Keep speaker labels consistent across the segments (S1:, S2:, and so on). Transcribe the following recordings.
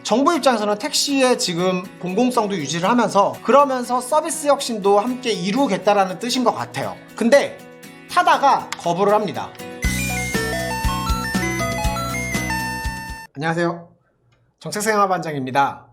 S1: 정부 입장에서는 택시의 지금 공공성도 유지를 하면서 그러면서 서비스 혁신도 함께 이루겠다라는 뜻인 것 같아요. 근데 타다가 거부를 합니다. 안녕하세요. 정책생활반장입니다.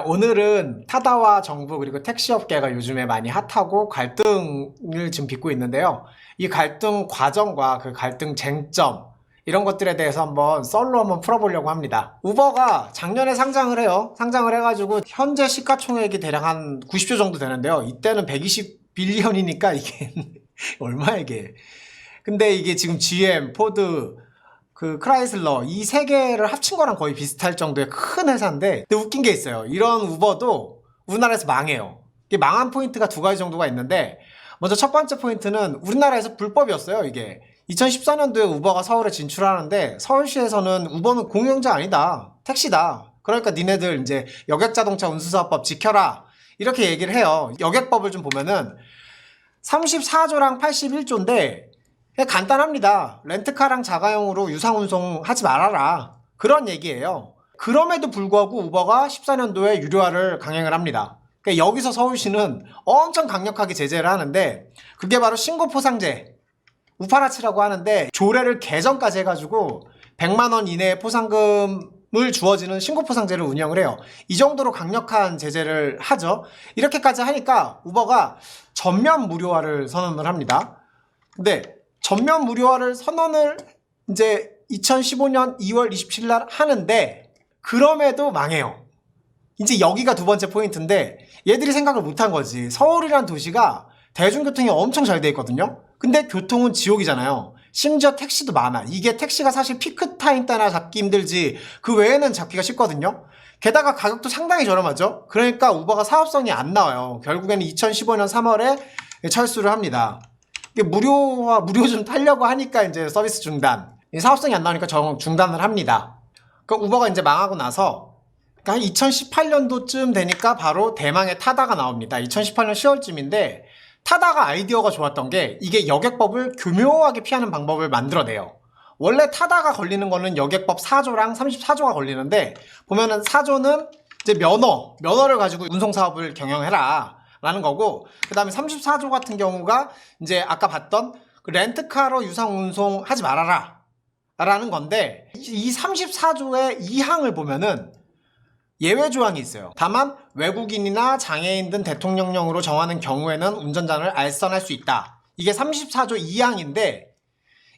S1: 오늘은 타다와 정부 그리고 택시업계가 요즘에 많이 핫하고 갈등을 지금 빚고 있는데요. 이 갈등 과정과 그 갈등 쟁점 이런 것들에 대해서 한번 썰로 한번 풀어보려고 합니다. 우버가 작년에 상장을 해요. 상장을 해가지고 현재 시가총액이 대략 한 90조 정도 되는데요. 이때는 120빌리언이니까 이게 얼마야 이게. 근데 이게 지금 GM, 포드, 그 크라이슬러 이 세 개를 합친 거랑 거의 비슷할 정도의 큰 회사인데, 근데 웃긴 게 있어요. 이런 우버도 우리나라에서 망해요. 이게 망한 포인트가 두 가지 정도가 있는데, 먼저 첫 번째 포인트는 우리나라에서 불법이었어요. 이게 2014년도에 우버가 서울에 진출하는데 서울시에서는 우버는 공영자 아니다, 택시다, 그러니까 니네들 이제 여객자동차 운수사업법 지켜라 이렇게 얘기를 해요. 여객법을 좀 보면은 34조랑 81조인데 간단합니다. 렌트카랑 자가용으로 유상운송 하지 말아라, 그런 얘기예요. 그럼에도 불구하고 우버가 14년도에 유료화를 강행을 합니다. 그러니까 여기서 서울시는 엄청 강력하게 제재를 하는데, 그게 바로 신고포상제, 우파라치라고 하는데, 조례를 개정까지 해가지고 100만원 이내의 포상금을 주어지는 신고포상제를 운영을 해요. 이 정도로 강력한 제재를 하죠. 이렇게까지 하니까 우버가 전면 무료화를 선언을 합니다. 근데 전면 무료화를 선언을 이제 2015년 2월 27일 날 하는데, 그럼에도 망해요. 이제 여기가 두 번째 포인트인데, 얘들이 생각을 못한 거지. 서울이란 도시가 대중교통이 엄청 잘 돼 있거든요. 근데 교통은 지옥이잖아요. 심지어 택시도 많아. 이게 택시가 사실 피크타임 때나 잡기 힘들지 그 외에는 잡기가 쉽거든요. 게다가 가격도 상당히 저렴하죠. 그러니까 우버가 사업성이 안 나와요. 결국에는 2015년 3월에 철수를 합니다. 이게 무료 좀 타려고 하니까 이제 서비스 중단, 사업성이 안 나오니까 중단을 합니다. 그러니까 우버가 이제 망하고 나서 한 2018년도쯤 되니까 바로 대망의 타다가 나옵니다. 2018년 10월쯤인데 타다가 아이디어가 좋았던 게, 이게 여객법을 교묘하게 피하는 방법을 만들어내요. 원래 타다가 걸리는 거는 여객법 4조랑 34조가 걸리는데, 보면은 4조는 이제 면허를 가지고 운송사업을 경영해라 라는 거고, 그 다음에 34조 같은 경우가 이제 아까 봤던 그 렌트카로 유상운송 하지 말아라 라는 건데, 이 34조의 2항을 보면은 예외 조항이 있어요. 다만 외국인이나 장애인 등 대통령령으로 정하는 경우에는 운전자를 알선할 수 있다. 이게 34조 2항인데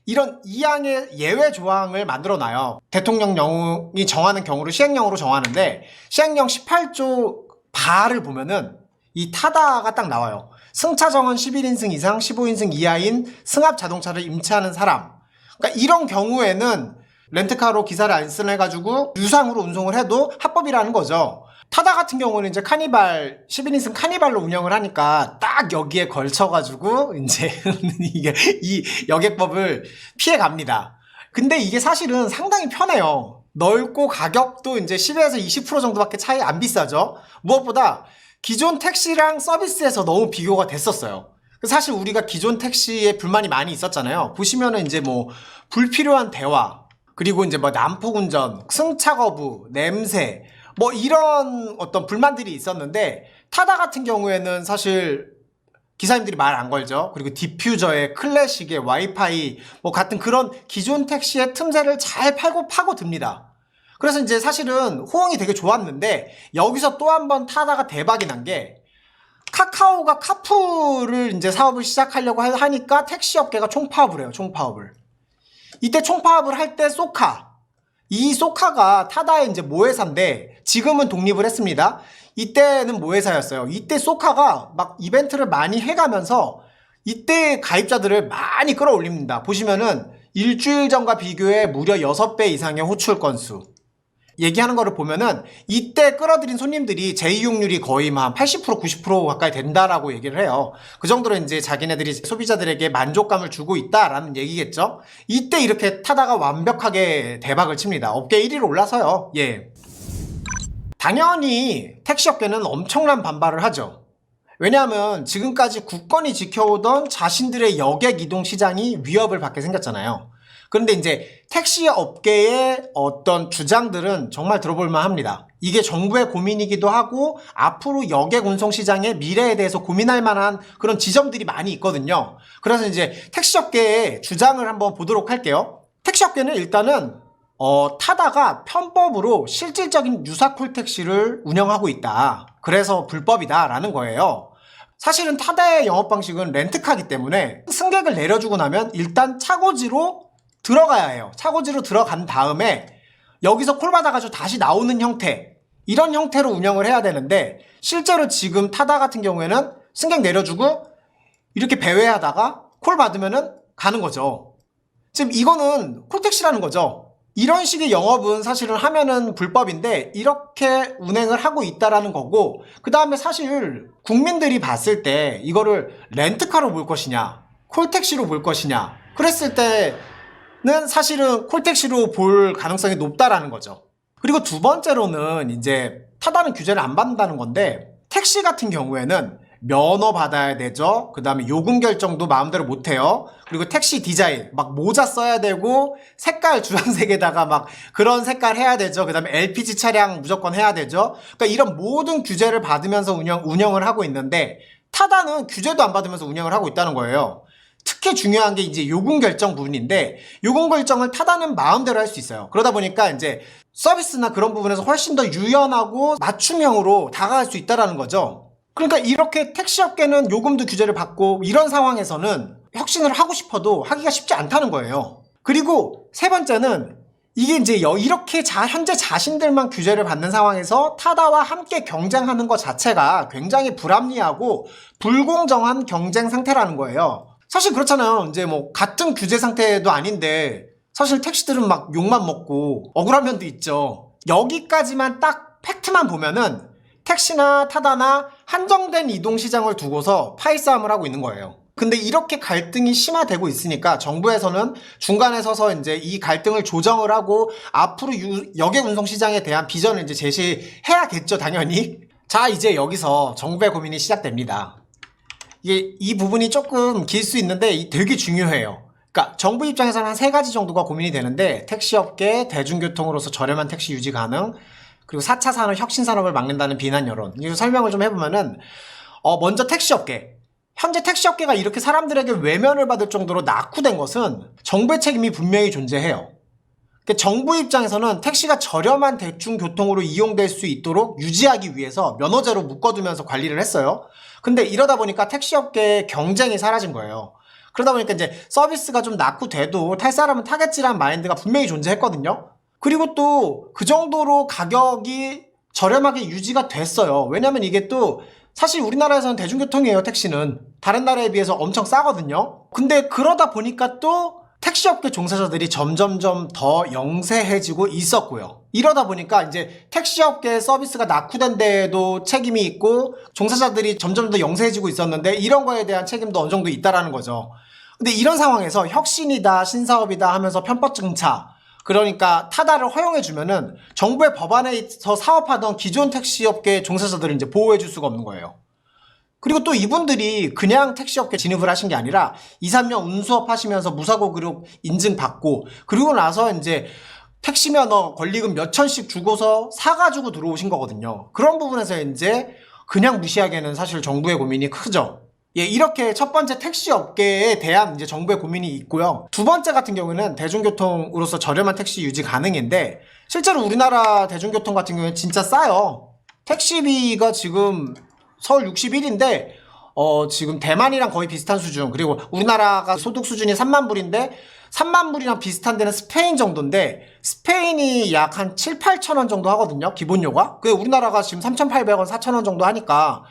S1: 이런 2항의 예외 조항을 만들어 놔요. 대통령령이 정하는 경우를 시행령으로 정하는데, 시행령 18조 바를 보면은 이 타다가 딱 나와요. 승차 정원 11인승 이상 15인승 이하인 승합 자동차를 임차하는 사람. 그러니까 이런 경우에는 렌트카로 기사를 안쓰해가지고 유상으로 운송을 해도 합법이라는 거죠. 타다 같은 경우는 이제 카니발, 11인승 카니발로 운영을 하니까 딱 여기에 걸쳐가지고 이제 이게 이 여객법을 피해 갑니다. 근데 이게 사실은 상당히 편해요. 넓고 가격도 이제 10에서 20% 정도밖에 차이 안 비싸죠. 무엇보다 기존 택시랑 서비스에서 너무 비교가 됐었어요. 사실 우리가 기존 택시에 불만이 많이 있었잖아요. 보시면은 이제 뭐 불필요한 대화, 그리고 이제 뭐 난폭 운전, 승차 거부, 냄새, 뭐 이런 어떤 불만들이 있었는데, 타다 같은 경우에는 사실 기사님들이 말 안 걸죠. 그리고 디퓨저에 클래식에 와이파이 뭐 같은 그런 기존 택시의 틈새를 잘 파고듭니다. 그래서 이제 사실은 호응이 되게 좋았는데, 여기서 또 한 번 타다가 대박이 난 게, 카카오가 카풀을 이제 사업을 시작하려고 하니까 택시 업계가 총파업을 해요. 총파업을. 이때 총파업을 할 때 이 소카가 타다의 이제 모회사인데, 지금은 독립을 했습니다. 이때는 모회사였어요. 이때 소카가 막 이벤트를 많이 해가면서 이때 가입자들을 많이 끌어올립니다. 보시면은 일주일 전과 비교해 무려 6배 이상의 호출 건수. 얘기하는 거를 보면은 이때 끌어들인 손님들이 재이용률이 거의 한 80% 90% 가까이 된다라고 얘기를 해요. 그 정도로 이제 자기네들이 소비자들에게 만족감을 주고 있다라는 얘기겠죠. 이때 이렇게 타다가 완벽하게 대박을 칩니다. 업계 1위로 올라서요. 예. 당연히 택시업계는 엄청난 반발을 하죠. 왜냐하면 지금까지 굳건히 지켜오던 자신들의 여객 이동 시장이 위협을 받게 생겼잖아요. 그런데 이제 택시 업계의 어떤 주장들은 정말 들어볼만 합니다. 이게 정부의 고민이기도 하고 앞으로 여객 운송 시장의 미래에 대해서 고민할 만한 그런 지점들이 많이 있거든요. 그래서 이제 택시 업계의 주장을 한번 보도록 할게요. 택시 업계는 일단은 타다가 편법으로 실질적인 유사 콜택시를 운영하고 있다. 그래서 불법이다 라는 거예요. 사실은 타다의 영업 방식은 렌트카기 때문에 승객을 내려주고 나면 일단 차고지로 들어가야 해요. 차고지로 들어간 다음에 여기서 콜 받아가지고 다시 나오는 형태, 이런 형태로 운영을 해야 되는데 실제로 지금 타다 같은 경우에는 승객 내려주고 이렇게 배회하다가 콜 받으면은 가는 거죠. 지금 이거는 콜택시라는 거죠. 이런 식의 영업은 사실은 하면은 불법인데 이렇게 운행을 하고 있다라는 거고, 그 다음에 사실 국민들이 봤을 때 이거를 렌트카로 볼 것이냐 콜택시로 볼 것이냐 그랬을 때는 사실은 콜택시로 볼 가능성이 높다라는 거죠. 그리고 두 번째로는 이제 타다는 규제를 안 받는다는 건데, 택시 같은 경우에는 면허 받아야 되죠. 그 다음에 요금 결정도 마음대로 못해요. 그리고 택시 디자인 막 모자 써야 되고 색깔 주황색에다가 막 그런 색깔 해야 되죠. 그 다음에 LPG 차량 무조건 해야 되죠. 그러니까 이런 모든 규제를 받으면서 운영을 하고 있는데 타다는 규제도 안 받으면서 운영을 하고 있다는 거예요. 특히 중요한 게 이제 요금 결정 부분인데, 요금 결정을 타다는 마음대로 할 수 있어요. 그러다 보니까 이제 서비스나 그런 부분에서 훨씬 더 유연하고 맞춤형으로 다가갈 수 있다는 거죠. 그러니까 이렇게 택시업계는 요금도 규제를 받고 이런 상황에서는 혁신을 하고 싶어도 하기가 쉽지 않다는 거예요. 그리고 세 번째는 이게 이제 이렇게 현재 자신들만 규제를 받는 상황에서 타다와 함께 경쟁하는 것 자체가 굉장히 불합리하고 불공정한 경쟁 상태라는 거예요. 사실 그렇잖아요. 이제 뭐 같은 규제 상태도 아닌데 사실 택시들은 막 욕만 먹고 억울한 면도 있죠. 여기까지만 딱 팩트만 보면은 택시나 타다나 한정된 이동 시장을 두고서 파이 싸움을 하고 있는 거예요. 근데 이렇게 갈등이 심화되고 있으니까 정부에서는 중간에 서서 이제 이 갈등을 조정을 하고 앞으로 여객 운송 시장에 대한 비전을 이제 제시해야겠죠, 당연히. 자, 이제 여기서 정부의 고민이 시작됩니다. 이 부분이 조금 길 수 있는데 되게 중요해요. 그러니까 정부 입장에서는 한 3가지 정도가 고민이 되는데, 택시업계, 대중교통으로서 저렴한 택시 유지 가능, 그리고 4차 산업 혁신산업을 막는다는 비난 여론. 이거 설명을 좀 해보면은 먼저 택시업계. 현재 택시업계가 이렇게 사람들에게 외면을 받을 정도로 낙후된 것은 정부의 책임이 분명히 존재해요. 그러니까 정부 입장에서는 택시가 저렴한 대중교통으로 이용될 수 있도록 유지하기 위해서 면허제로 묶어두면서 관리를 했어요. 근데 이러다 보니까 택시업계의 경쟁이 사라진 거예요. 그러다 보니까 이제 서비스가 좀 낙후돼도 탈 사람은 타겠지라는 마인드가 분명히 존재했거든요. 그리고 또 그 정도로 가격이 저렴하게 유지가 됐어요. 왜냐면 이게 또 사실 우리나라에서는 대중교통이에요. 택시는 다른 나라에 비해서 엄청 싸거든요. 근데 그러다 보니까 또 택시업계 종사자들이 점점점 더 영세해지고 있었고요. 이러다 보니까 이제 택시업계의 서비스가 낙후된 데에도 책임이 있고 종사자들이 점점 더 영세해지고 있었는데 이런 거에 대한 책임도 어느 정도 있다라는 거죠. 근데 이런 상황에서 혁신이다 신사업이다 하면서 편법 증차, 그러니까 타다를 허용해주면은 정부의 법안에서 사업하던 기존 택시업계 종사자들을 이제 보호해줄 수가 없는 거예요. 그리고 또 이분들이 그냥 택시업계 진입을 하신 게 아니라 2, 3년 운수업 하시면서 무사고 그룹 인증받고 그리고 나서 이제 택시면허 권리금 몇 천씩 주고서 사가지고 들어오신 거거든요. 그런 부분에서 이제 그냥 무시하기에는 사실 정부의 고민이 크죠. 예, 이렇게 첫 번째 택시 업계에 대한 이제 정부의 고민이 있고요. 두 번째 같은 경우는 대중교통으로서 저렴한 택시 유지 가능인데, 실제로 우리나라 대중교통 같은 경우는 진짜 싸요. 택시비가 지금 서울 61인데 지금 대만이랑 거의 비슷한 수준, 그리고 우리나라가 소득 수준이 3만 불인데 3만 불이랑 비슷한 데는 스페인 정도인데 스페인이 약 한 7, 8천 원 정도 하거든요, 기본료가. 그게 우리나라가 지금 3,800원, 4,000원 정도 하니까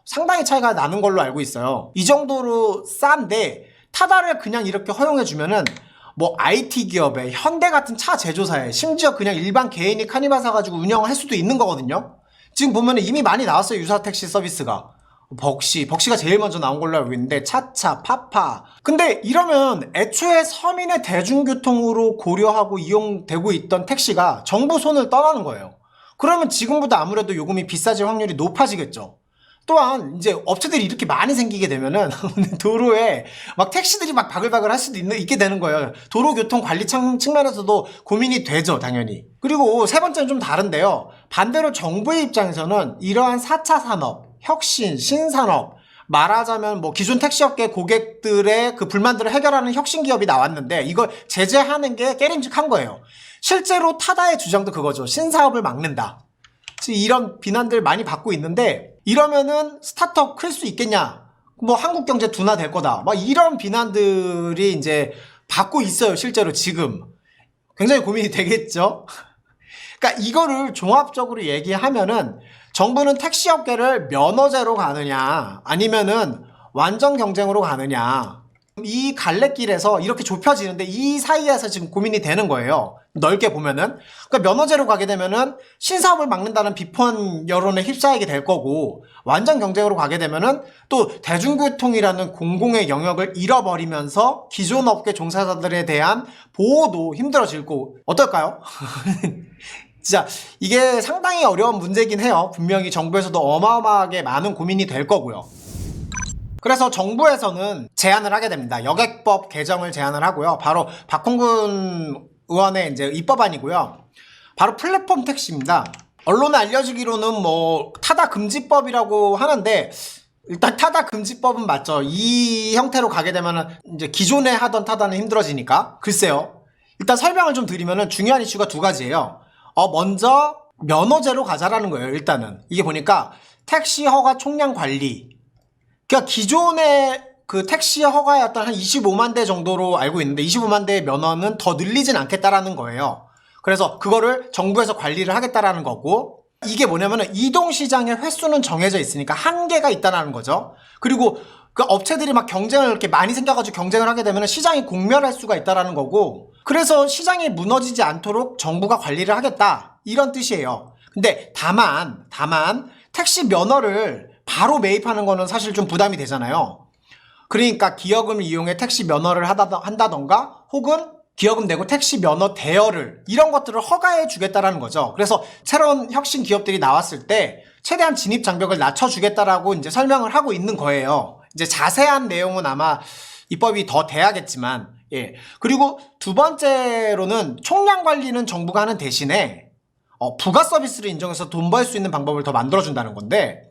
S1: 상당히 차이가 나는 걸로 알고 있어요. 이 정도로 싼데 타다를 그냥 이렇게 허용해주면은 뭐 IT 기업에, 현대 같은 차 제조사에, 심지어 그냥 일반 개인이 카니발 사가지고 운영할 수도 있는 거거든요. 지금 보면은 이미 많이 나왔어요, 유사 택시 서비스가. 벅시가 제일 먼저 나온 걸로 알고 있는데 차차, 파파. 근데 이러면 애초에 서민의 대중교통으로 고려하고 이용되고 있던 택시가 정부 손을 떠나는 거예요. 그러면 지금보다 아무래도 요금이 비싸질 확률이 높아지겠죠. 또한 이제 업체들이 이렇게 많이 생기게 되면은 도로에 막 택시들이 막 바글바글 할 수도 있게 되는 거예요. 도로교통관리 측면에서도 고민이 되죠, 당연히. 그리고 세 번째는 좀 다른데요. 반대로 정부의 입장에서는 이러한 4차 산업, 혁신, 신산업, 말하자면 뭐 기존 택시업계 고객들의 그 불만들을 해결하는 혁신 기업이 나왔는데 이걸 제재하는 게 깨림직한 거예요. 실제로 타다의 주장도 그거죠. 신사업을 막는다. 이런 비난들 많이 받고 있는데 이러면은 스타트업 클 수 있겠냐? 뭐 한국 경제 둔화될 거다. 막 이런 비난들이 이제 받고 있어요. 실제로 지금. 굉장히 고민이 되겠죠? 그러니까 이거를 종합적으로 얘기하면은 정부는 택시업계를 면허제로 가느냐 아니면은 완전 경쟁으로 가느냐 이 갈래길에서 이렇게 좁혀지는데 이 사이에서 지금 고민이 되는 거예요. 넓게 보면은. 그러니까 면허제로 가게 되면은 신사업을 막는다는 비판 여론에 휩싸이게 될 거고 완전 경쟁으로 가게 되면은 또 대중교통이라는 공공의 영역을 잃어버리면서 기존 업계 종사자들에 대한 보호도 힘들어질 거고 어떨까요? 진짜 이게 상당히 어려운 문제긴 해요. 분명히 정부에서도 어마어마하게 많은 고민이 될 거고요. 그래서 정부에서는 제안을 하게 됩니다. 여객법 개정을 제안을 하고요. 바로 박홍근 의원의 이제 입법안이고요. 바로 플랫폼 택시입니다. 언론에 알려지기로는 뭐 타다 금지법이라고 하는데 일단 타다 금지법은 맞죠. 이 형태로 가게 되면은 이제 기존에 하던 타다는 힘들어지니까. 글쎄요. 일단 설명을 좀 드리면은 중요한 이슈가 두 가지예요. 먼저 면허제로 가자라는 거예요. 일단은 이게 보니까 택시 허가 총량 관리. 그러니까 기존의 그 택시 허가였던 한 25만 대 정도로 알고 있는데 25만 대의 면허는 더 늘리진 않겠다라는 거예요. 그래서 그거를 정부에서 관리를 하겠다라는 거고 이게 뭐냐면은 이동시장의 횟수는 정해져 있으니까 한계가 있다는 거죠. 그리고 그 업체들이 막 경쟁을 이렇게 많이 생겨가지고 경쟁을 하게 되면 시장이 공멸할 수가 있다는 거고 그래서 시장이 무너지지 않도록 정부가 관리를 하겠다 이런 뜻이에요. 근데 다만 택시 면허를 바로 매입하는 거는 사실 좀 부담이 되잖아요. 그러니까 기여금을 이용해 택시 면허를 한다던가 혹은 기여금 내고 택시 면허 대여를 이런 것들을 허가해 주겠다라는 거죠. 그래서 새로운 혁신 기업들이 나왔을 때 최대한 진입 장벽을 낮춰주겠다라고 이제 설명을 하고 있는 거예요. 이제 자세한 내용은 아마 입법이 더 돼야겠지만, 예. 그리고 두 번째로는 총량 관리는 정부가 하는 대신에 부가 서비스를 인정해서 돈 벌 수 있는 방법을 더 만들어준다는 건데,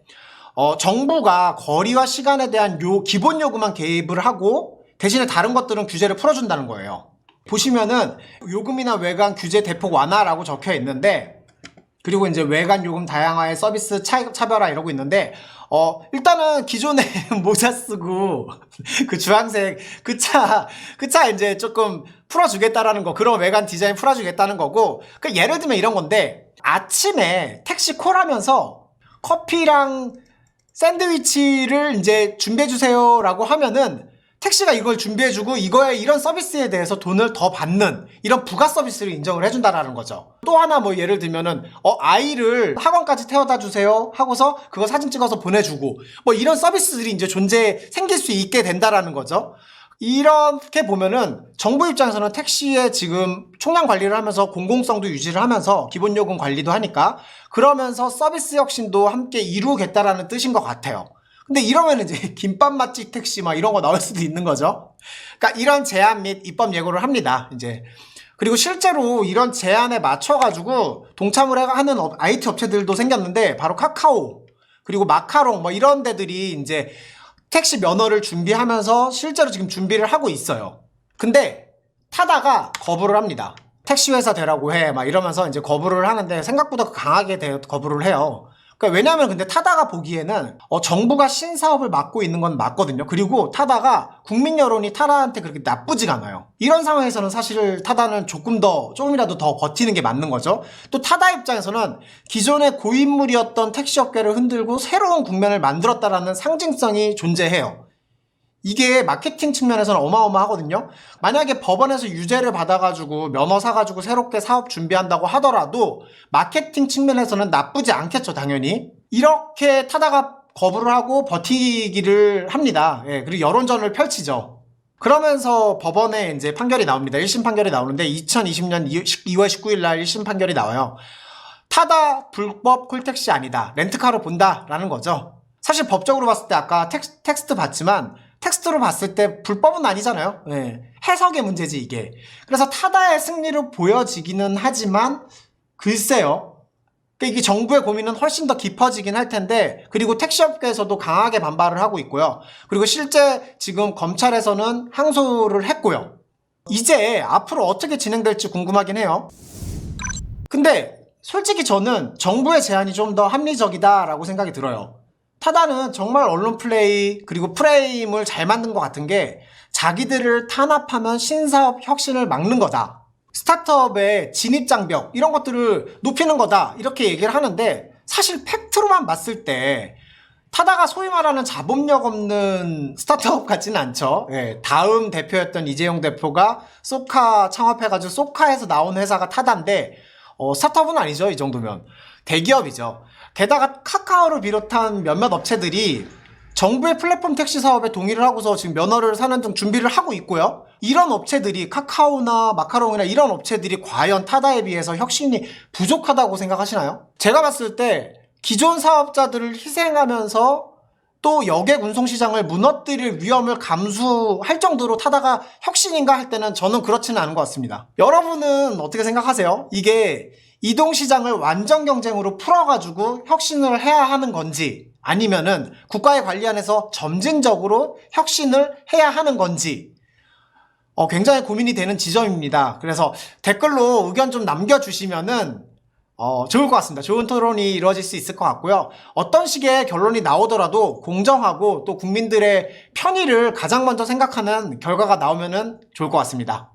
S1: 정부가 거리와 시간에 대한 기본 요금만 개입을 하고 대신에 다른 것들은 규제를 풀어준다는 거예요. 보시면은 요금이나 외관 규제 대폭 완화라고 적혀 있는데 그리고 이제 외관 요금 다양화의 서비스 차별화 이러고 있는데 일단은 기존에 모자 쓰고 그 주황색 그 차 이제 조금 풀어주겠다라는 거 그런 외관 디자인 풀어주겠다는 거고 그 예를 들면 이런 건데 아침에 택시 콜하면서 커피랑 샌드위치를 이제 준비해주세요 라고 하면은 택시가 이걸 준비해주고 이거에 이런 서비스에 대해서 돈을 더 받는 이런 부가 서비스를 인정을 해준다라는 거죠. 또 하나 뭐 예를 들면은 아이를 학원까지 태워다 주세요 하고서 그거 사진 찍어서 보내주고 뭐 이런 서비스들이 이제 생길 수 있게 된다라는 거죠. 이렇게 보면은 정부 입장에서는 택시에 지금 총량 관리를 하면서 공공성도 유지를 하면서 기본요금 관리도 하니까 그러면서 서비스 혁신도 함께 이루겠다라는 뜻인 것 같아요. 근데 이러면 이제 김밥 맛집 택시 막 이런 거 나올 수도 있는 거죠. 그러니까 이런 제안 및 입법 예고를 합니다. 이제 그리고 실제로 이런 제안에 맞춰가지고 동참을 하는 IT 업체들도 생겼는데 바로 카카오 그리고 마카롱 뭐 이런 데들이 이제 택시 면허를 준비하면서 실제로 지금 준비를 하고 있어요. 근데 타다가 거부를 합니다. 택시 회사 되라고 해 막 이러면서 이제 거부를 하는데 생각보다 강하게 거부를 해요. 그러니까 왜냐면 근데 타다가 보기에는 정부가 신사업을 막고 있는 건 맞거든요. 그리고 타다가 국민 여론이 타다한테 그렇게 나쁘지가 않아요. 이런 상황에서는 사실 타다는 조금이라도 더 버티는 게 맞는 거죠. 또 타다 입장에서는 기존의 고인물이었던 택시업계를 흔들고 새로운 국면을 만들었다라는 상징성이 존재해요. 이게 마케팅 측면에서는 어마어마하거든요. 만약에 법원에서 유죄를 받아가지고 면허 사가지고 새롭게 사업 준비한다고 하더라도 마케팅 측면에서는 나쁘지 않겠죠, 당연히. 이렇게 타다가 거부를 하고 버티기를 합니다. 예, 그리고 여론전을 펼치죠. 그러면서 법원에 이제 판결이 나옵니다. 1심 판결이 나오는데 2020년 2월 19일 날 1심 판결이 나와요. 타다 불법 콜택시 아니다. 렌트카로 본다라는 거죠. 사실 법적으로 봤을 때 아까 텍스트 봤지만 텍스트로 봤을 때 불법은 아니잖아요. 예, 해석의 문제지 이게. 그래서 타다의 승리로 보여지기는 하지만 글쎄요. 이게 정부의 고민은 훨씬 더 깊어지긴 할 텐데, 그리고 택시업계에서도 강하게 반발을 하고 있고요. 그리고 실제 지금 검찰에서는 항소를 했고요. 이제 앞으로 어떻게 진행될지 궁금하긴 해요. 근데 솔직히 저는 정부의 제안이 좀 더 합리적이다라고 생각이 들어요. 타다는 정말 언론 플레이 그리고 프레임을 잘 만든 것 같은 게 자기들을 탄압하면 신사업 혁신을 막는 거다. 스타트업의 진입장벽 이런 것들을 높이는 거다 이렇게 얘기를 하는데 사실 팩트로만 봤을 때 타다가 소위 말하는 자본력 없는 스타트업 같지는 않죠. 예, 다음 대표였던 이재용 대표가 소카 창업해가지고 소카에서 나온 회사가 타다인데 스타트업은 아니죠. 이 정도면 대기업이죠. 게다가 카카오를 비롯한 몇몇 업체들이 정부의 플랫폼 택시 사업에 동의를 하고서 지금 면허를 사는 등 준비를 하고 있고요. 이런 업체들이 카카오나 마카롱이나 이런 업체들이 과연 타다에 비해서 혁신이 부족하다고 생각하시나요? 제가 봤을 때 기존 사업자들을 희생하면서 또 여객 운송시장을 무너뜨릴 위험을 감수할 정도로 타다가 혁신인가 할 때는 저는 그렇지는 않은 것 같습니다. 여러분은 어떻게 생각하세요? 이게 이동시장을 완전 경쟁으로 풀어가지고 혁신을 해야 하는 건지 아니면은 국가의 관리 안에서 점진적으로 혁신을 해야 하는 건지 굉장히 고민이 되는 지점입니다. 그래서 댓글로 의견 좀 남겨주시면은 좋을 것 같습니다. 좋은 토론이 이루어질 수 있을 것 같고요. 어떤 식의 결론이 나오더라도 공정하고 또 국민들의 편의를 가장 먼저 생각하는 결과가 나오면은 좋을 것 같습니다.